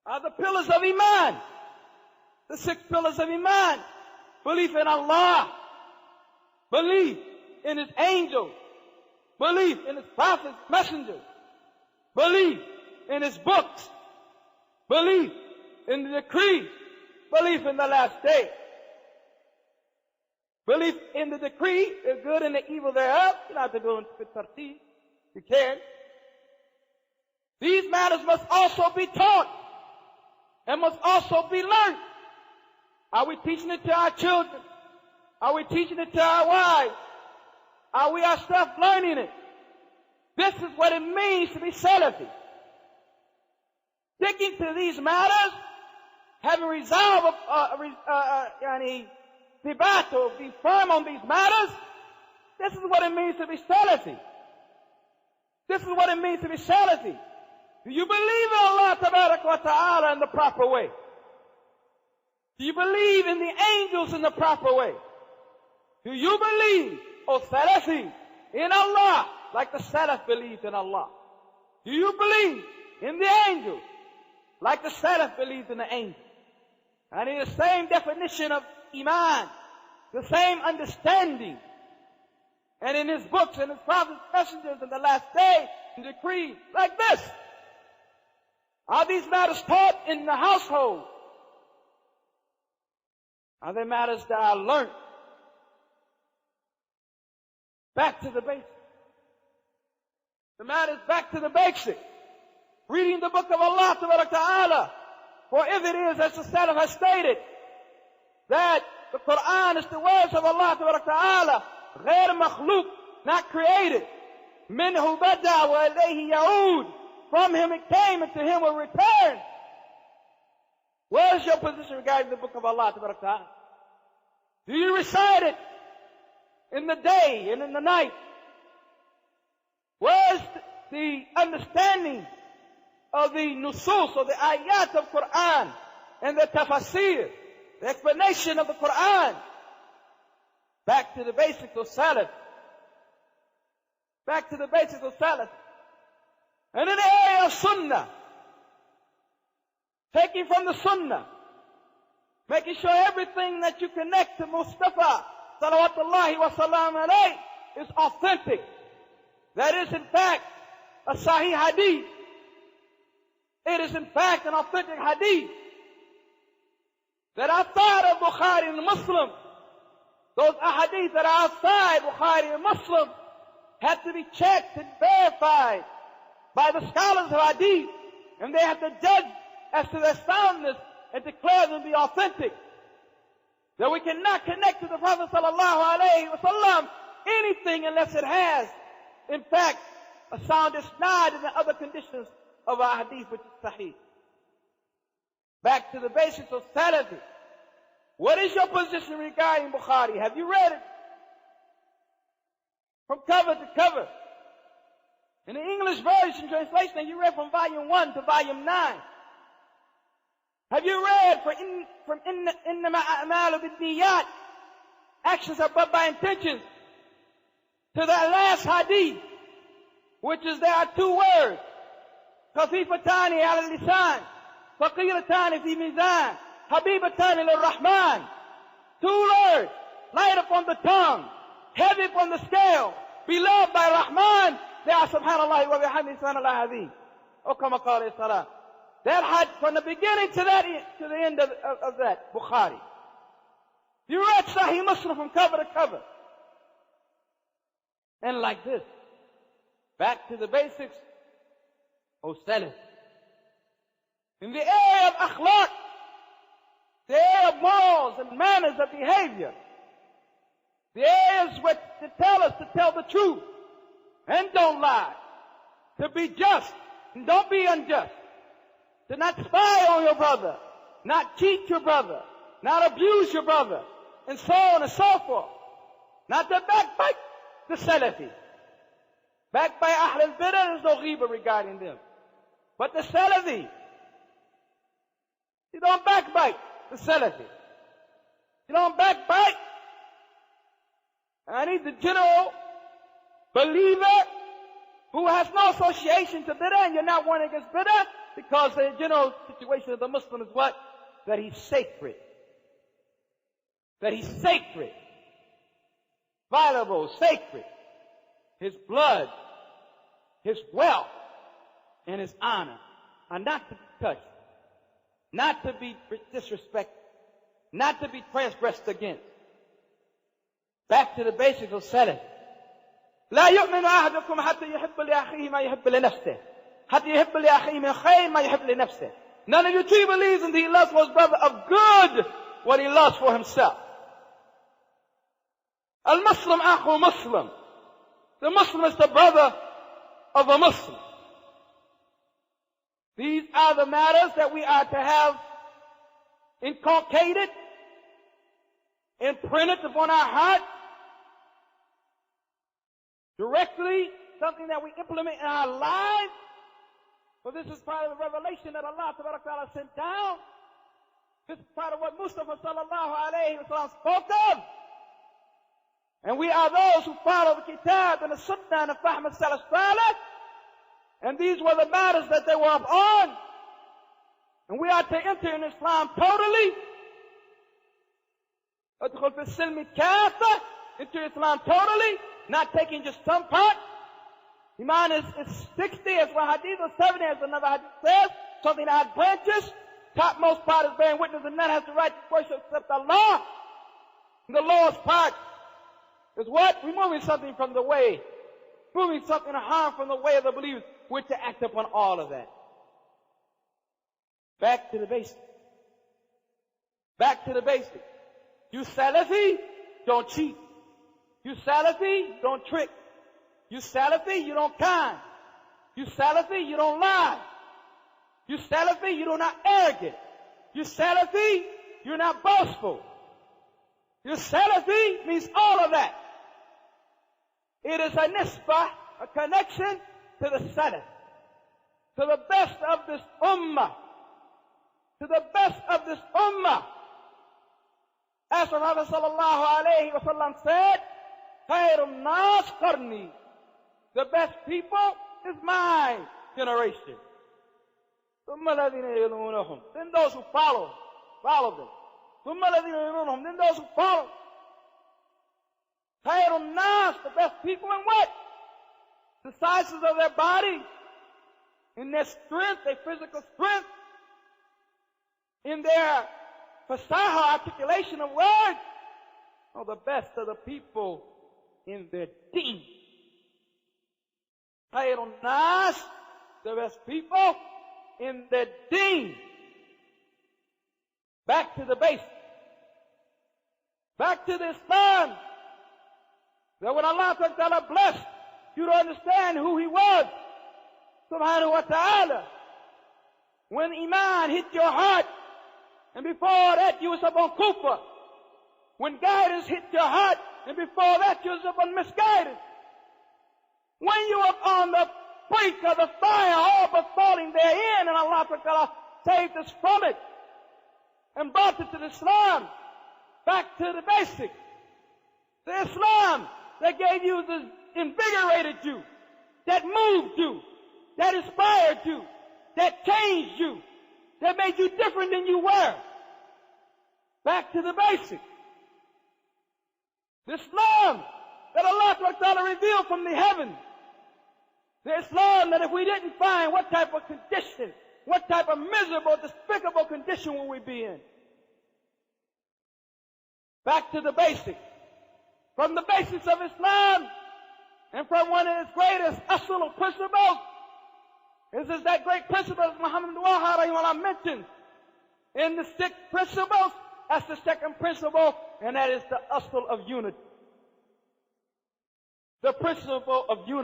are the pillars of Iman. The 6 pillars of Iman. Belief in Allah. Belief in His angels. Belief in His prophets, messengers. Belief in His books. Belief in the decrees. Belief in the last day. Belief in the decree, the good and the evil thereof. You don't have to go into tartib. You can. These matters must also be taught and must also be learned. Are we teaching it to our children? Are we teaching it to our wives? Are we ourselves learning it? This is what it means to be Salafi. Sticking to these matters, having resolved debate or be firm on these matters, this is what it means to be Salafi. This is what it means to be Salafi. Do you believe in Allah Tabarak wa Ta'ala in the proper way? Do you believe in the angels in the proper way? Do you believe, O Salafi, in Allah like the Salaf believed in Allah? Do you believe in the angels like the Salaf believed in the angels? And in the same definition of Iman, the same understanding, and in His books and His prophets, messengers in the last day, and decrees like this. Are these matters taught in the household? Are they matters that are learned? Back to the basics. The matters back to the basics. Reading the book of Allah Ta'ala. For if it is, as the Salaf has stated, that the Quran is the words of Allah Ta'ala, غير مخلوق, not created. منه بدأ وإليه يعود. From Him it came and to Him will return. What is your position regarding the book of Allah Ta'ala? Do you recite it in the day and in the night? Where is the understanding of the nusus, or the ayat of Quran, and the tafasir, the explanation of the Quran? Back to the basics of Salaf. Back to the basics of Salaf. And in the area of Sunnah, taking from the Sunnah, making sure everything that you connect to Mustafa, salawatullahi wa salam alayhi, is authentic. That is in fact a Sahih Hadith. It is in fact an authentic Hadith. That outside of Bukhari and Muslim, those ahadith that are outside Bukhari and Muslim have to be checked and verified by the scholars of Hadith, and they have to judge as to their soundness and declare them to be authentic. That we cannot connect to the Prophet sallallahu alaihi wasallam anything unless it has, in fact, a sound isnad in the other conditions of our hadith, which is sahih. Back to the basics of Salafi. What is your position regarding Bukhari? Have you read it from cover to cover? In the English version translation, you read from volume 1 to volume 9. Have you read from Innama A'malu Bid-Niyat, actions are but by intentions, to that last hadith, which is there are 2 words, خفيفتان على اللسان ثقيلتان في ميزان حبيبتان للرحمن. 2 words, light upon the tongue, heavy upon the scale, beloved by Rahman. They are subhanallah wa bihamdihi subhanallah azim. O kama qala salam. That had from the beginning to the end of that Bukhari. You read Sahih Muslim from cover to cover. And like this, back to the basics, O Salaf. In the area of akhlaq, the area of morals and manners of behavior, the areas which to tell us to tell the truth and don't lie, to be just and don't be unjust, to not spy on your brother, not cheat your brother, not abuse your brother, and so on and so forth. Not to backbite the Salafi. Backbite Ahl al-Bidah, there's no ghiba regarding them. But the Salafi, you don't backbite the Salafi. You don't backbite. I need the general believer who has no association to bid'ah, and you're not warning against bid'ah, because the general situation of the Muslim is what? That he's sacred. That he's sacred. Valuable, sacred. His blood, his wealth, and his honor are not to be touched, not to be disrespected, not to be transgressed against. Back to the basics of Salaf. لا يؤمن أحدكم حتى يحب لأخيه ما يحب لنفسه حتى يحب لأخيه من خير ما يحب لنفسه. None of you truly believes until he loves for his brother of good what he loves for himself. Al-Muslim akhu Muslim. The Muslim is the brother of a Muslim. These are the matters that we are to have inculcated, imprinted upon our heart, directly, something that we implement in our lives. For this is part of the revelation that Allah Ta'ala sent down. This is part of what Mustafa sallallahu alayhi wa sallam spoke of. And we are those who follow the Kitab and the Sunnah and the Fahm al-Salaf Salih. And these were the matters that they were upon. And we are to enter in Islam totally. Adkhul fi silmi kafa. Enter Islam totally. Not taking just some part. Iman is 60 as one hadith, or 70 as another hadith says. Something that has branches. Topmost part is bearing witness, and none has the right to worship except Allah. And the lowest part is what? Removing something from the way. Moving something to harm from the way of the believers. We're to act upon all of that. Back to the basic. Back to the basic. You Salafi, don't cheat. You Salafi, don't trick. You Salafi, you don't con. You Salafi, you don't lie. You Salafi, you're not arrogant. You Salafi, you're not boastful. You Salafi means all of that. It is a nisbah, a connection to the Salaf, to the best of this ummah, to the best of this ummah. As the Prophet sallallahu alayhi wa sallam said, Khairun nas qarni. The best people is my generation. Then those who follow them. Then those who follow. Khairun nas, the best people in what? The sizes of their body, in their strength, their physical strength, in their fasaha, articulation of words, are the best of the people in their deen. Khairun nas, the best people in their deen. Back to the basics. Back to the Islam. That when Allah Ta'ala blessed you to understand who He was, subhanahu wa ta'ala, when Iman hit your heart, and before that you was upon kufr, when guidance hit your heart, and before that you was upon misguidance, when you were on the brink of the fire, all but falling therein, and Allah Ta'ala saved us from it, and brought it to Islam, back to the basics. The Islam that gave you, that invigorated you, that moved you, that inspired you, that changed you, that made you different than you were. Back to the basics. The Islam that Allah Ta'ala revealed from the heavens. The Islam that if we didn't find, what type of condition, what type of miserable, despicable condition will we be in? Back to the basics. From the basics of Islam, and from one of its greatest asl principles, is that great principle that Muhammad rahimahullah mentioned in the 6 principles. That's the second principle, and that is the asl of unity. The principle of unity.